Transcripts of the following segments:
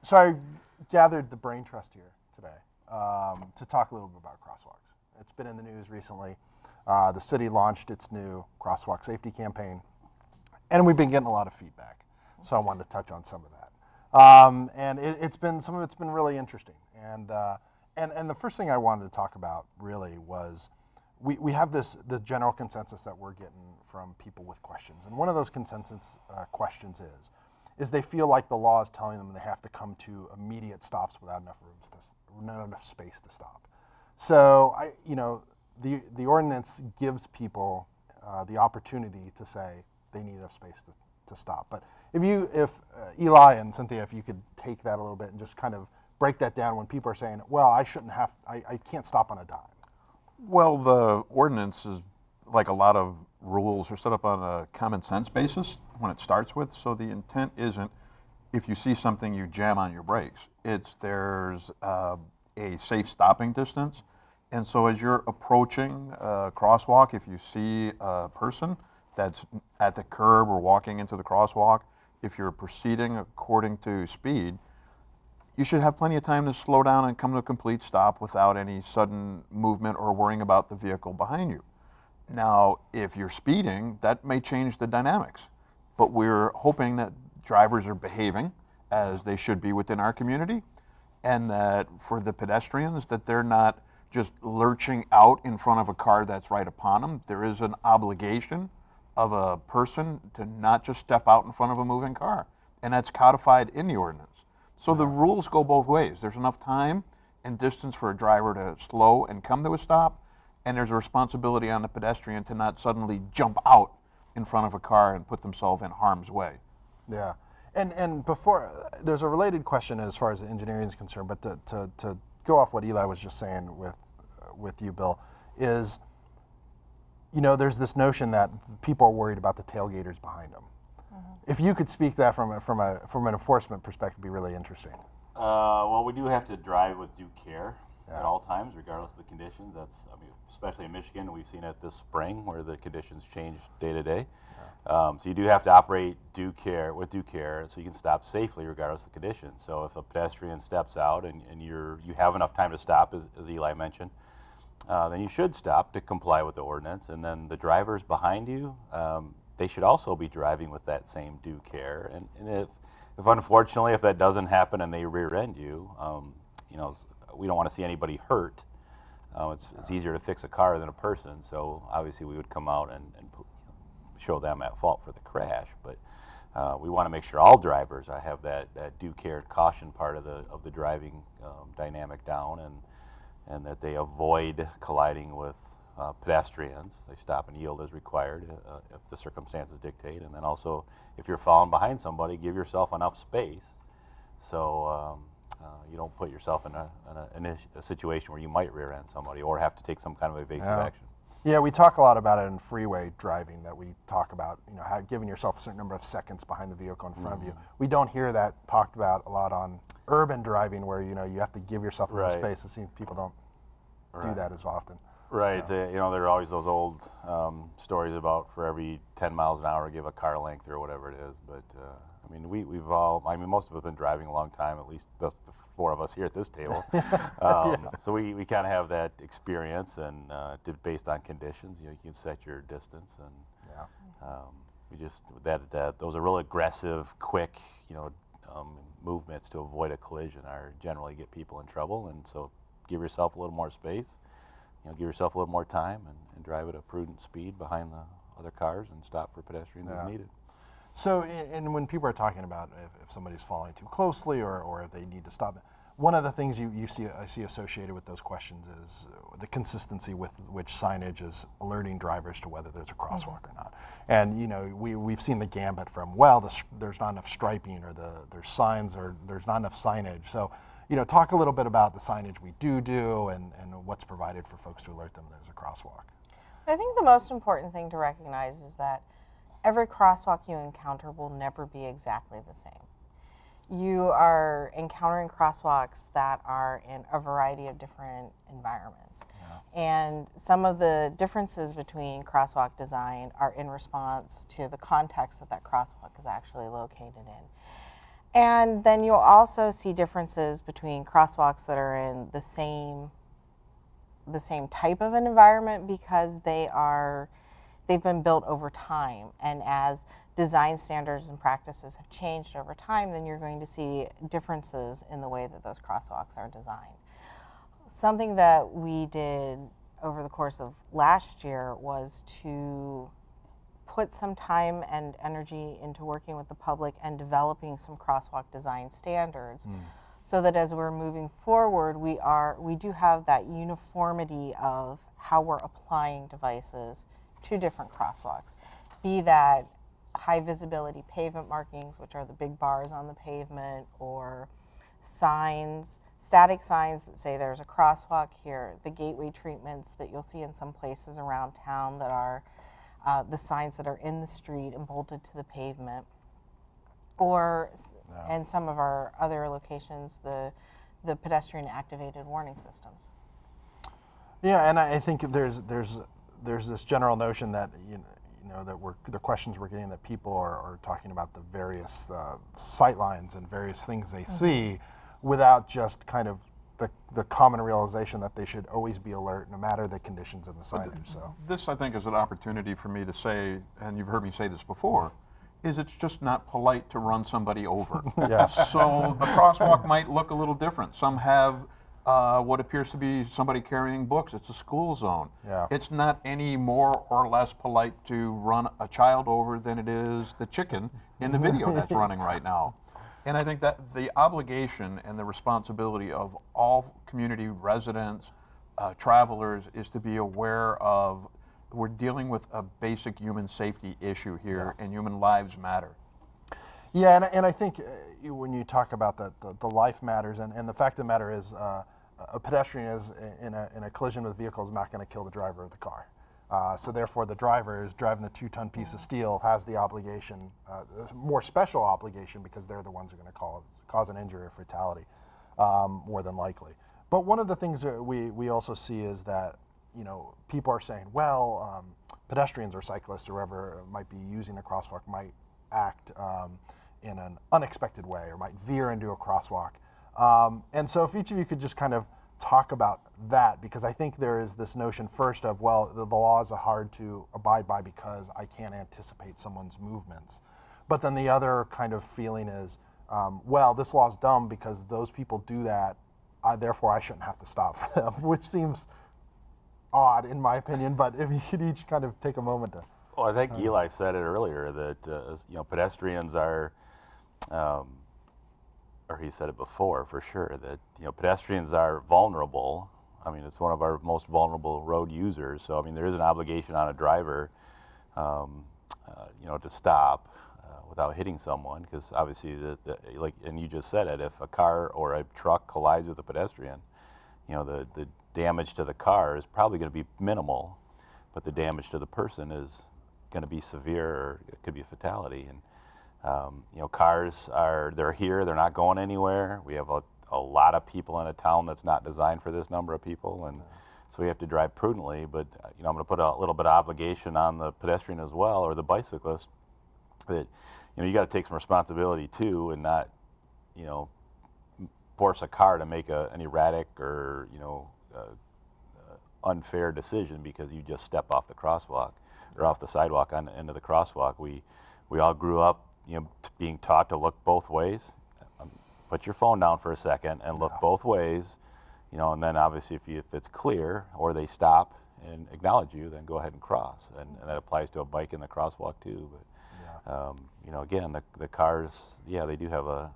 So I gathered the brain trust here today to talk a little bit about crosswalks. It's been in the news recently. The city launched its new crosswalk safety campaign, and we've been getting a lot of feedback. So I wanted to touch on some of that. And some of it's been really interesting. And the first thing I wanted to talk about really was we have the general consensus that we're getting from people with questions. And one of those consensus questions is they feel like the law is telling them they have to come to immediate stops without not enough space to stop. So the ordinance gives people the opportunity to say they need enough space to stop. But if Eli and Cynthia, if you could take that a little bit and just kind of break that down when people are saying, well, I can't stop on a dime. Well, the ordinance is, like a lot of rules, are set up on a common sense basis when it starts with. So the intent isn't, if you see something, you jam on your brakes. There's a safe stopping distance. And so as you're approaching a crosswalk, if you see a person that's at the curb or walking into the crosswalk, if you're proceeding according to speed, you should have plenty of time to slow down and come to a complete stop without any sudden movement or worrying about the vehicle behind you. Now, if you're speeding, that may change the dynamics, but we're hoping that drivers are behaving as they should be within our community, and that for the pedestrians, that they're not just lurching out in front of a car that's right upon them. There is an obligation of a person to not just step out in front of a moving car, and that's codified in the ordinance. So the rules go both ways. There's enough time and distance for a driver to slow and come to a stop, and there's a responsibility on the pedestrian to not suddenly jump out in front of a car and put themselves in harm's way. Yeah, and before, there's a related question as far as the engineering is concerned, but to go off what Eli was just saying with you, Bill, is, there's this notion that people are worried about the tailgaters behind them. If you could speak that from an enforcement perspective, it'd be really interesting. Well, we do have to drive with due care at all times, regardless of the conditions. Especially in Michigan, we've seen it this spring where the conditions change day to day. So you do have to operate with due care, so you can stop safely regardless of the conditions. So if a pedestrian steps out and you have enough time to stop, as Eli mentioned, then you should stop to comply with the ordinance. And then the drivers behind you, they should also be driving with that same due care. And if unfortunately, if that doesn't happen and they rear end you, we don't want to see anybody hurt. It's easier to fix a car than a person, so obviously we would come out and show them at fault for the crash. But we want to make sure all drivers have that due care, caution part of the driving dynamic down, and that they avoid colliding with pedestrians. They stop and yield as required if the circumstances dictate. And then also, if you're falling behind somebody, give yourself enough space so you don't put yourself in a situation where you might rear end somebody or have to take some kind of evasive action. Yeah, we talk a lot about it in freeway driving, that we talk about, giving yourself a certain number of seconds behind the vehicle in front of you. We don't hear that talked about a lot on urban driving, where you have to give yourself enough space. It seems people don't do that as often. Right. So. There are always those old stories about for every 10 miles an hour, give a car length or whatever it is. But we've all. most of us have been driving a long time. At least the four of us here at this table. So we kind of have that experience, and based on conditions, you can set your distance, and we just those are real aggressive, quick, movements to avoid a collision are generally get people in trouble. And so give yourself a little more space. Give yourself a little more time and drive at a prudent speed behind the other cars and stop for pedestrians as needed. So, and when people are talking about if somebody's following too closely or if they need to stop, one of the things I see associated with those questions is the consistency with which signage is alerting drivers to whether there's a crosswalk or not. And we've seen the gambit from, there's not enough striping, or there's signs, or there's not enough signage. So, talk a little bit about the signage we do and what's provided for folks to alert them there's a crosswalk. I think the most important thing to recognize is that every crosswalk you encounter will never be exactly the same. You are encountering crosswalks that are in a variety of different environments. And some of the differences between crosswalk design are in response to the context that that crosswalk is actually located in. And then you'll also see differences between crosswalks that are in the same type of an environment because they've been built over time. And as design standards and practices have changed over time, then you're going to see differences in the way that those crosswalks are designed. Something that we did over the course of last year was to put some time and energy into working with the public and developing some crosswalk design standards so that as we're moving forward, we do have that uniformity of how we're applying devices to different crosswalks, be that high visibility pavement markings, which are the big bars on the pavement, or signs, static signs that say there's a crosswalk here, the gateway treatments that you'll see in some places around town that are the signs that are in the street and bolted to the pavement, or and some of our other locations, the pedestrian activated warning systems. Yeah, and I think there's this general notion that you know that the questions we're getting, that people are talking about the various sight lines and various things they see, without just kind of the common realization that they should always be alert no matter the conditions and the signage. So this, I think, is an opportunity for me to say, and you've heard me say this before, is it's just not polite to run somebody over. Yeah. So the crosswalk might look a little different. Some have what appears to be somebody carrying books. It's a school zone. Yeah. It's not any more or less polite to run a child over than it is the chicken in the video that's running right now. And I think that the obligation and the responsibility of all community residents, travelers, is to be aware of we're dealing with a basic human safety issue here, and human lives matter. yeah, and I think when you talk about the life matters, and the fact of the matter is a pedestrian is in a collision with a vehicle is not going to kill the driver of the car. So therefore, the driver is driving the 2-ton piece of steel has the obligation, more special obligation, because they're the ones who are going to cause an injury or fatality, more than likely. But one of the things that we also see is that people are saying, well, pedestrians or cyclists or whoever might be using the crosswalk might act in an unexpected way or might veer into a crosswalk. And so if each of you could just kind of talk about that, because I think there is this notion first of, well, the laws are hard to abide by because I can't anticipate someone's movements. But then the other kind of feeling is, well, this law is dumb because those people do that, therefore I shouldn't have to stop for them, which seems odd in my opinion, but if you could each kind of take a moment to. Well, I think Eli said it earlier that pedestrians are, or he said it before for sure, that pedestrians are vulnerable. I mean, it's one of our most vulnerable road users. So I mean, there is an obligation on a driver, to stop without hitting someone, because obviously, like, and you just said it, if a car or a truck collides with a pedestrian, the damage to the car is probably going to be minimal, but the damage to the person is going to be severe, or it could be a fatality. And cars they're here, they're not going anywhere. We have a lot of people in a town that's not designed for this number of people, and so we have to drive prudently. But I'm going to put a little bit of obligation on the pedestrian as well, or the bicyclist, that you got to take some responsibility too, and not force a car to make an erratic or unfair decision because you just step off the crosswalk or off the sidewalk into the crosswalk. We all grew up being taught to look both ways. Put your phone down for a second and look both ways, and then obviously if it's clear or they stop and acknowledge you, then go ahead and cross. And that applies to a bike in the crosswalk too. But again, the cars, they do have a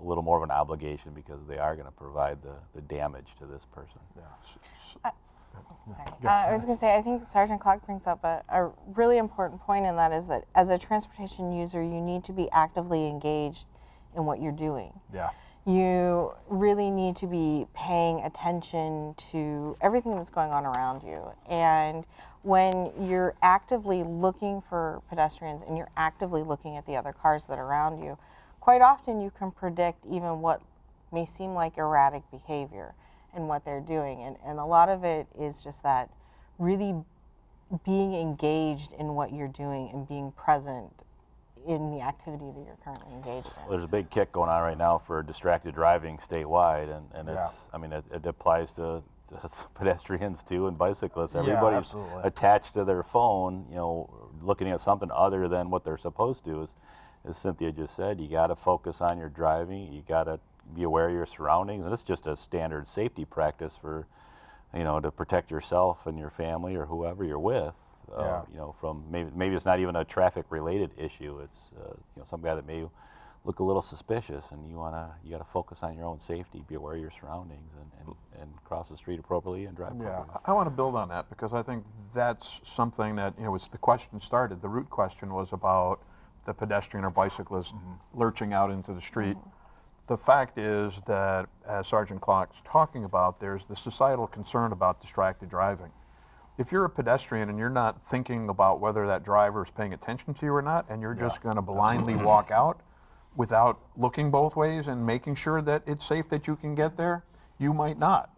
little more of an obligation because they are going to provide the damage to this person. Yeah. Sorry. I was going to say, I think Sergeant Clark brings up a really important point, and that is that as a transportation user, you need to be actively engaged in what you're doing. Yeah. You really need to be paying attention to everything that's going on around you. And when you're actively looking for pedestrians and you're actively looking at the other cars that are around you, quite often you can predict even what may seem like erratic behavior. in what they're doing. And a lot of it is just that really being engaged in what you're doing and being present in the activity that you're currently engaged in. Well, there's a big kick going on right now for distracted driving statewide, and Yeah. it's, I mean, it applies to pedestrians too and bicyclists. Yeah, Everybody's absolutely. attached to their phone, you know, looking at something other than what they're supposed to. As Cynthia just said, you got to focus on your driving. You got to be aware of your surroundings, and it's just a standard safety practice for, you know, to protect yourself and your family or whoever you're with. Yeah. You know, from maybe it's not even a traffic-related issue. It's you know, some guy that may look a little suspicious, and you got to focus on your own safety, be aware of your surroundings, and cross the street appropriately and drive Yeah. properly. I want to build on that because I think that's something that, you know, was the question started. The root question was about the pedestrian or bicyclist lurching out into the street. The fact is that, as Sergeant Clark's talking about, there's the societal concern about distracted driving. If you're a pedestrian and you're not thinking about whether that driver is paying attention to you or not, and you're just going to blindly walk out without looking both ways and making sure that it's safe that you can get there, you might not.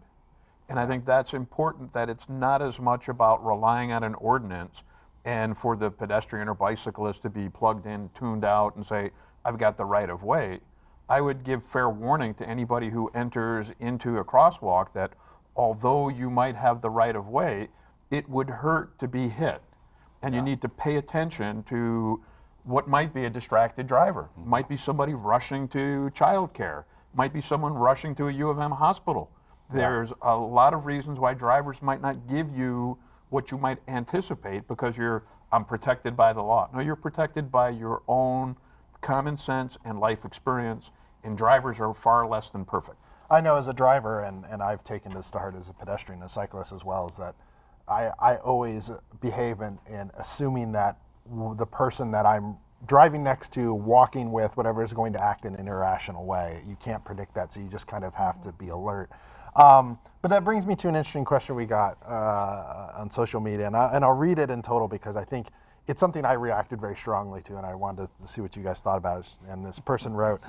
And I think that's important, that it's not as much about relying on an ordinance and for the pedestrian or bicyclist to be plugged in, tuned out, and say, I've got the right of way. I would give fair warning to anybody who enters into a crosswalk that although you might have the right of way, it would hurt to be hit. And you need to pay attention to what might be a distracted driver. Might be somebody rushing to childcare. Might be someone rushing to a U of M hospital. There's a lot of reasons why drivers might not give you what you might anticipate because I'm protected by the law. No, you're protected by your own common sense and life experience, and drivers are far less than perfect. I know as a driver, and I've taken this to heart as a pedestrian, a cyclist as well, is that I always behave in assuming that the person that I'm driving next to, walking with, whatever, is going to act in an irrational way. You can't predict that, so you just kind of have to be alert. But that brings me to an interesting question we got on social media, and I'll read it in total because I think it's something I reacted very strongly to, and I wanted to see what you guys thought about it. And this person wrote,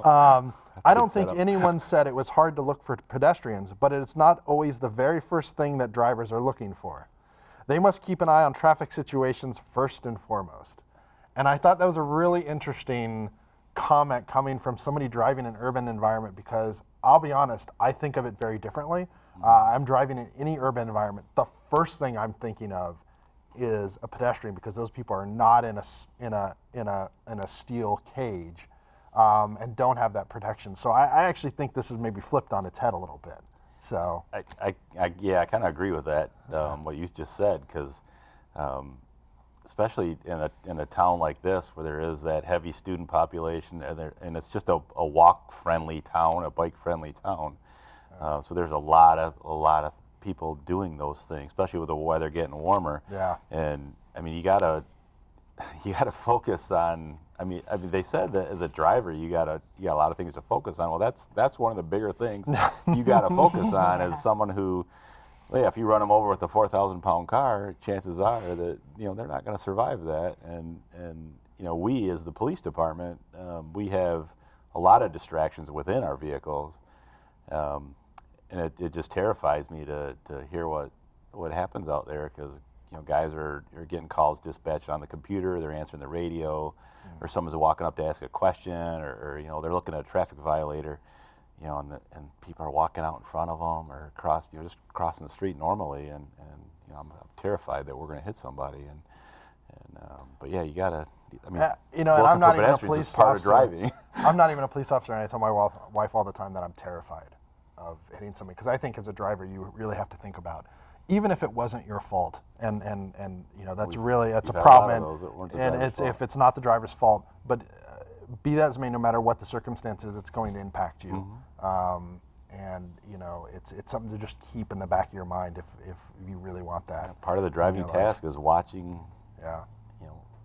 I don't think anyone said it was hard to look for pedestrians, but it's not always the very first thing that drivers are looking for. They must keep an eye on traffic situations first and foremost. And I thought that was a really interesting comment coming from somebody driving an urban environment because I'll be honest, I think of it very differently. I'm driving in any urban environment. The first thing I'm thinking of is a pedestrian because those people are not in a steel cage and don't have that protection. So I actually think this is maybe flipped on its head a little bit. So Yeah, I kind of agree with that, what you just said, because especially in a town like this where there is that heavy student population and it's just a walk-friendly town, a bike-friendly town. So there's a lot of people doing those things, especially with the weather getting warmer. Yeah. And I mean, you gotta focus on. I mean, they said that as a driver, you got a lot of things to focus on. Well, that's one of the bigger things you got to focus on as someone who, well, yeah, if you run them over with a 4,000-pound car, chances are that they're not going to survive that. And we as the police department, we have a lot of distractions within our vehicles. And it just terrifies me to hear what happens out there because guys are getting calls dispatched on the computer, they're answering the radio, or someone's walking up to ask a question, or they're looking at a traffic violator, and people are walking out in front of them or just crossing the street normally, and I'm terrified that we're going to hit somebody, but yeah, you gotta. I mean, and I'm not even a police part officer. Of driving. I'm not even a police officer, and I tell my wife all the time that I'm terrified of hitting somebody because I think as a driver you really have to think about, even if it wasn't your fault, and that's a problem, and it's if it's not the driver's fault, but be that as may, no matter what the circumstances, it's going to impact you, and it's something to just keep in the back of your mind if you really want that. Yeah, part of the driving task is watching.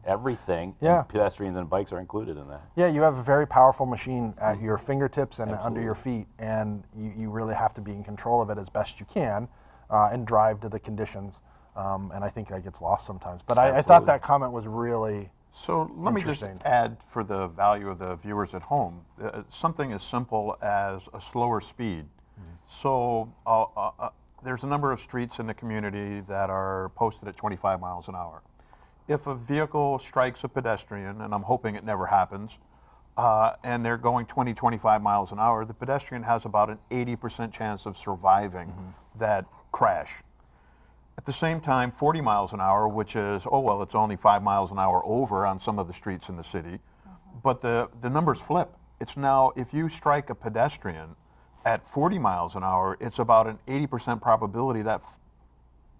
Everything. Yeah. And pedestrians and bikes are included in that. Yeah, you have a very powerful machine at your fingertips and under your feet, and you really have to be in control of it as best you can and drive to the conditions. And I think that gets lost sometimes. But I thought that comment was really So let me just add for the value of the viewers at home, something as simple as a slower speed So there's a number of streets in the community that are posted at 25 miles an hour. If a vehicle strikes a pedestrian, and I'm hoping it never happens, and they're going 20, 25 miles an hour, the pedestrian has about an 80% chance of surviving that crash. At the same time, 40 miles an hour, which is, oh, well, it's only 5 miles an hour over on some of the streets in the city, but the numbers flip. It's now, if you strike a pedestrian at 40 miles an hour, it's about an 80% probability that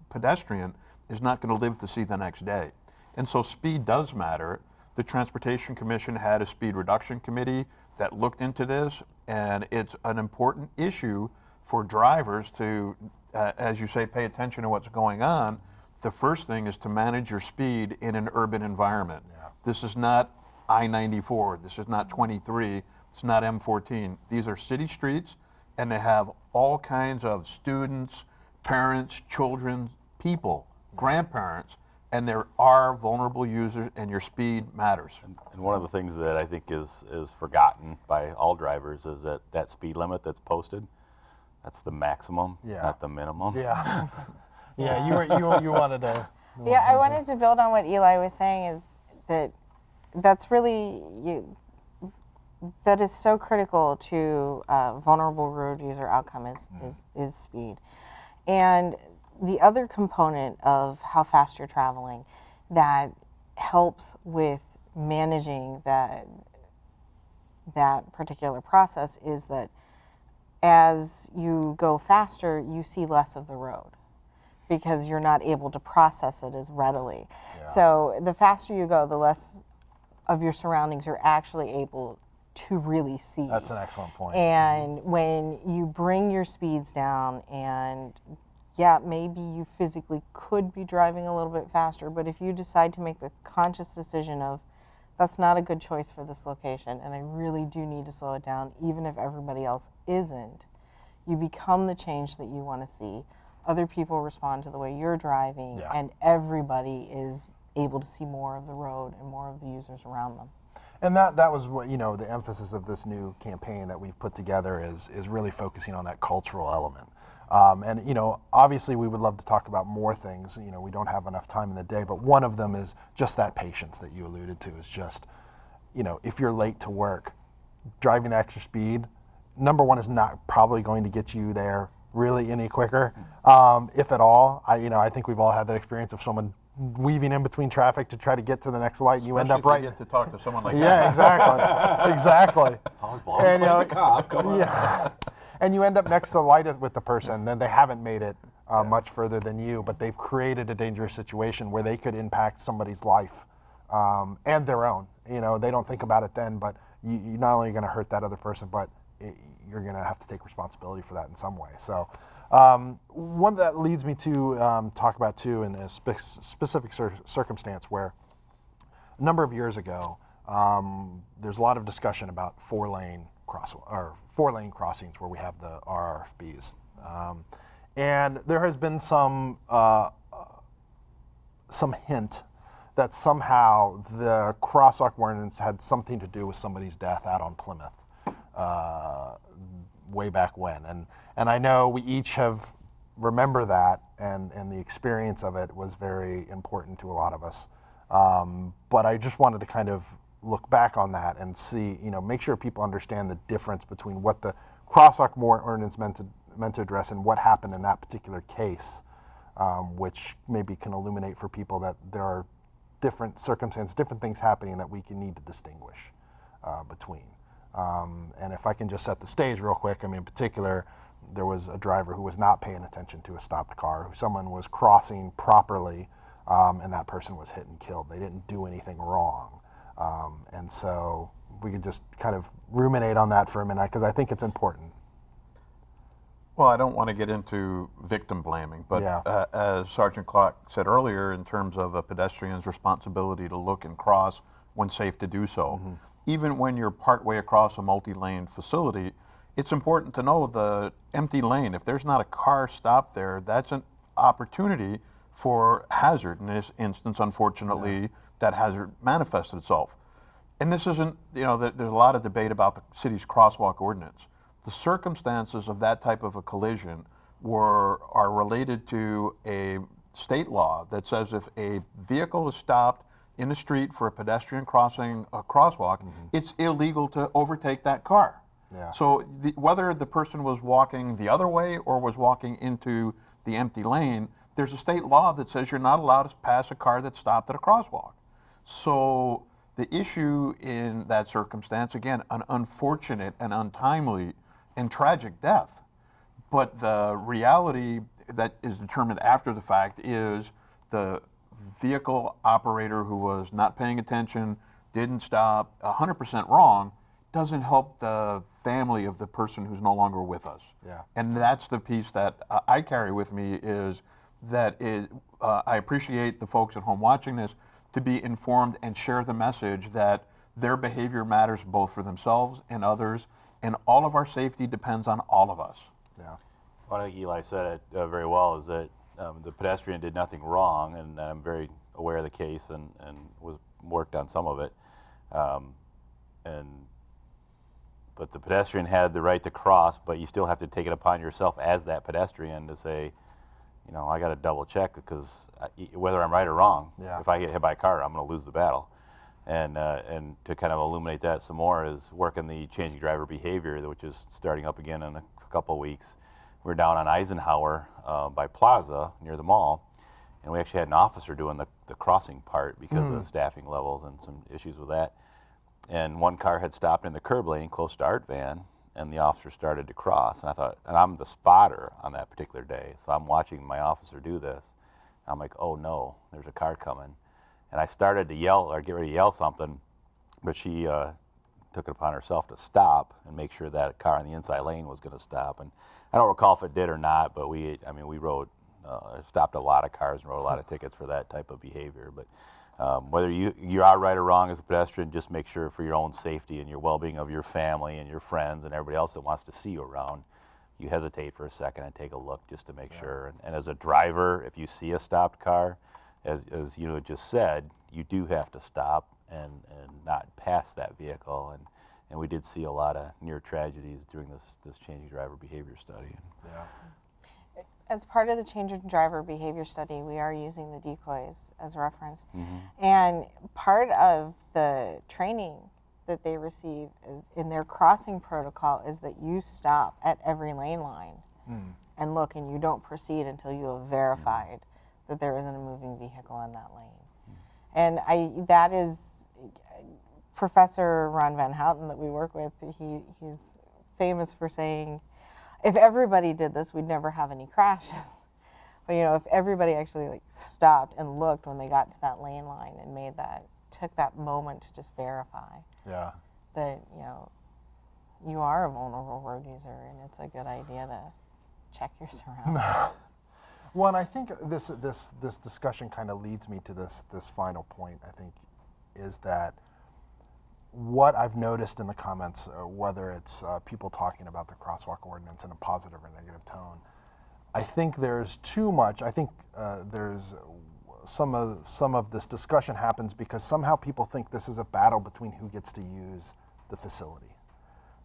pedestrian is not going to live to see the next day. And so speed does matter. The Transportation Commission had a speed reduction committee that looked into this, and it's an important issue for drivers to, as you say, pay attention to what's going on. The first thing is to manage your speed in an urban environment. Yeah. This is not I-94, this is not 23, it's not M14. These are city streets, and they have all kinds of students, parents, children, people, grandparents, and there are vulnerable users, and your speed matters. And one of the things that I think is forgotten by all drivers is that speed limit that's posted, that's the maximum, not the minimum. Yeah. Yeah, you wanted to. Yeah, I wanted to build on what Eli was saying, is that's really, that is so critical to vulnerable road user outcome is speed. And the other component of how fast you're traveling that helps with managing that particular process is that as you go faster, you see less of the road because you're not able to process it as readily. Yeah. So the faster you go, the less of your surroundings you're actually able to really see. That's an excellent point. And when you bring your speeds down, and yeah, maybe you physically could be driving a little bit faster, but if you decide to make the conscious decision of, that's not a good choice for this location, and I really do need to slow it down, even if everybody else isn't, you become the change that you want to see. Other people respond to the way you're driving, and everybody is able to see more of the road and more of the users around them. And that was what, the emphasis of this new campaign that we've put together is really focusing on that cultural element. And obviously we would love to talk about more things. We don't have enough time in the day, but one of them is just that patience that you alluded to. Is just, if you're late to work, driving the extra speed, number one, is not probably going to get you there really any quicker, if at all. I think we've all had that experience of someone weaving in between traffic to try to get to the next light, and you end up right. You get to talk to someone like that. Yeah, exactly, exactly. And the cop, come on. And you end up next to the light with the person, then they haven't made it much further than you, but they've created a dangerous situation where they could impact somebody's life and their own. They don't think about it then, but you're not only going to hurt that other person, but you're going to have to take responsibility for that in some way. So one that leads me to talk about too, in a specific circumstance where a number of years ago, there's a lot of discussion about four-lane crossings where we have the RRFBs, and there has been some hint that somehow the crosswalk ordinance had something to do with somebody's death out on Plymouth way back when, and I know we each have remember that, and the experience of it was very important to a lot of us. But I just wanted to kind of look back on that and see, make sure people understand the difference between what the crosswalk ordinance meant to address and what happened in that particular case, which maybe can illuminate for people that there are different circumstances, different things happening that we need to distinguish between. And if I can just set the stage real quick, in particular, there was a driver who was not paying attention to a stopped car, someone was crossing properly, and that person was hit and killed. They didn't do anything wrong. And so we could just kind of ruminate on that for a minute, because I think it's important. Well, I don't want to get into victim blaming, but as Sergeant Clark said earlier, in terms of a pedestrian's responsibility to look and cross when safe to do so, even when you're partway across a multi-lane facility, it's important to know the empty lane. If there's not a car stopped there, that's an opportunity for hazard. In this instance, unfortunately, that hazard manifested itself. And this isn't, there's a lot of debate about the city's crosswalk ordinance. the circumstances of that type of a collision are related to a state law that says if a vehicle is stopped in the street for a pedestrian crossing a crosswalk, it's illegal to overtake that car. Yeah. So whether the person was walking the other way or was walking into the empty lane, there's a state law that says you're not allowed to pass a car that's stopped at a crosswalk. So the issue in that circumstance, again, an unfortunate and untimely and tragic death. But the reality that is determined after the fact is the vehicle operator who was not paying attention, didn't stop, 100% wrong, doesn't help the family of the person who's no longer with us. Yeah. And that's the piece that I carry with me is that I appreciate the folks at home watching this to be informed and share the message that their behavior matters both for themselves and others, and all of our safety depends on all of us. Yeah. Well, I think Eli said it very well, is that the pedestrian did nothing wrong, and I'm very aware of the case and was worked on some of it. But the pedestrian had the right to cross, but you still have to take it upon yourself as that pedestrian to say, you know, I got to double check because whether I'm right or wrong, Yeah. if I get hit by a car, I'm going to lose the battle. And to kind of illuminate that some more is working the changing driver behavior, which is starting up again in a couple of weeks. We're down on Eisenhower by Plaza near the mall, and we actually had an officer doing the crossing part because of the staffing levels and some issues with that. And one car had stopped in the curb lane close to Art Van, and the officer started to cross. And I thought, and I'm the spotter on that particular day, so I'm watching my officer do this. I'm like, oh no, there's a car coming. And I started to yell or get ready to yell something, but she took it upon herself to stop and make sure that car in the inside lane was going to stop. And I don't recall if it did or not, but we stopped a lot of cars and wrote a lot of tickets for that type of behavior. But whether you are right or wrong as a pedestrian, just make sure for your own safety and your well-being of your family and your friends and everybody else that wants to see you around, you hesitate for a second and take a look just to make sure. And as a driver, if you see a stopped car, as you know, just said, you do have to stop and not pass that vehicle. And we did see a lot of near tragedies during this changing driver behavior study. Yeah. As part of the change in driver behavior study, we are using the decoys as reference. And part of the training that they receive is in their crossing protocol is that you stop at every lane line and look, and you don't proceed until you have verified that there isn't a moving vehicle in that lane. And that is Professor Ron Van Houten that we work with. He's famous for saying, if everybody did this, we'd never have any crashes. But you know, if everybody actually stopped and looked when they got to that lane line and took that moment to just verify Yeah. that, you know, you are a vulnerable road user, and it's a good idea to check your surroundings. Well, and I think this discussion kind of leads me to this final point, I think, is that what I've noticed in the comments, whether it's people talking about the crosswalk ordinance in a positive or negative tone, I think there's too much. I think there's some of this discussion happens because somehow people think this is a battle between who gets to use the facility,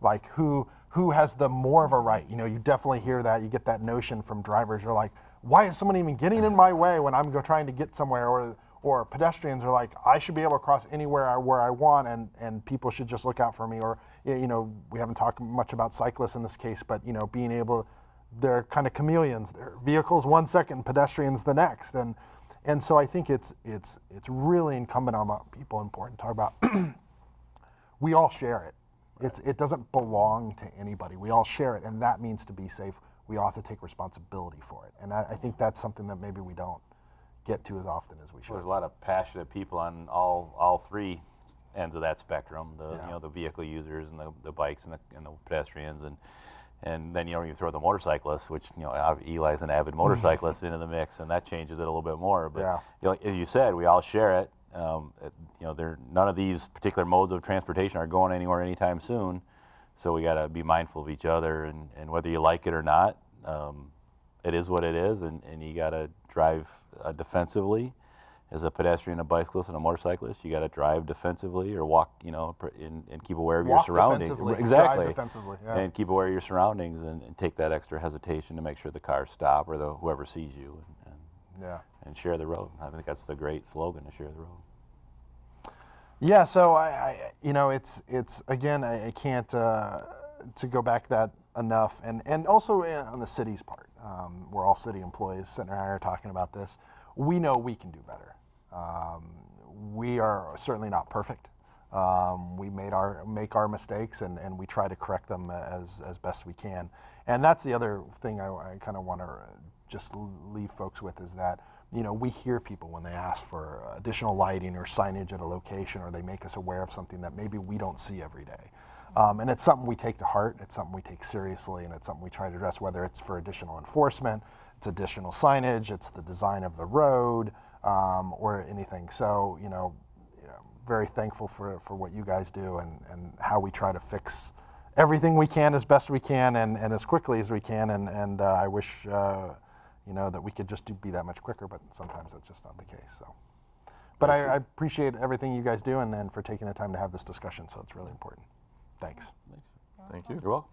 like who has the more of a right. You know, you definitely hear that. You get that notion from drivers. You're like, why is someone even getting in my way when I'm trying to get somewhere? Or pedestrians are like, I should be able to cross anywhere where I want, and people should just look out for me. Or, you know, we haven't talked much about cyclists in this case, but, you know, being able, they're kind of chameleons. They're vehicles 1 second, pedestrians the next. And so I think it's really incumbent on people important to talk about. We all share it. Right. It doesn't belong to anybody. We all share it, and that means to be safe, we all have to take responsibility for it. And I think that's something that maybe we don't get to as often as we should. Well, there's a lot of passionate people on all three ends of that spectrum. You know, the vehicle users and the bikes and the pedestrians, and then, you know, you throw the motorcyclists, which, you know, Eli's an avid motorcyclist into the mix, and that changes it a little bit more. But you know, as you said, we all share it. You know, none of these particular modes of transportation are going anywhere anytime soon, so we got to be mindful of each other, and whether you like it or not, it is what it is, and you got to drive defensively as a pedestrian, a bicyclist, and a motorcyclist, you got to drive defensively or walk, you know, and keep aware of your Walk surroundings. defensively, Exactly. drive defensively, yeah. And keep aware of your surroundings and take that extra hesitation to make sure the cars stop or whoever sees you and share the road. I think that's the great slogan, to share the road. Yeah, so I you know, it's again, I can't to go back that enough, and also on the city's part, we're all city employees sitting around here talking about this. We know we can do better. We are certainly not perfect. We make our mistakes, and we try to correct them as best we can. And that's the other thing I kind of want to just leave folks with, is that, you know, we hear people when they ask for additional lighting or signage at a location, or they make us aware of something that maybe we don't see every day. And it's something we take to heart, it's something we take seriously, and it's something we try to address, whether it's for additional enforcement, it's additional signage, it's the design of the road, or anything. So, you know, very thankful for what you guys do, and how we try to fix everything we can as best we can, and as quickly as we can, and I wish you know, that we could just be that much quicker, but sometimes that's just not the case. So, but I appreciate everything you guys do, and for taking the time to have this discussion, so it's really important. Thanks. Thank you. You're welcome.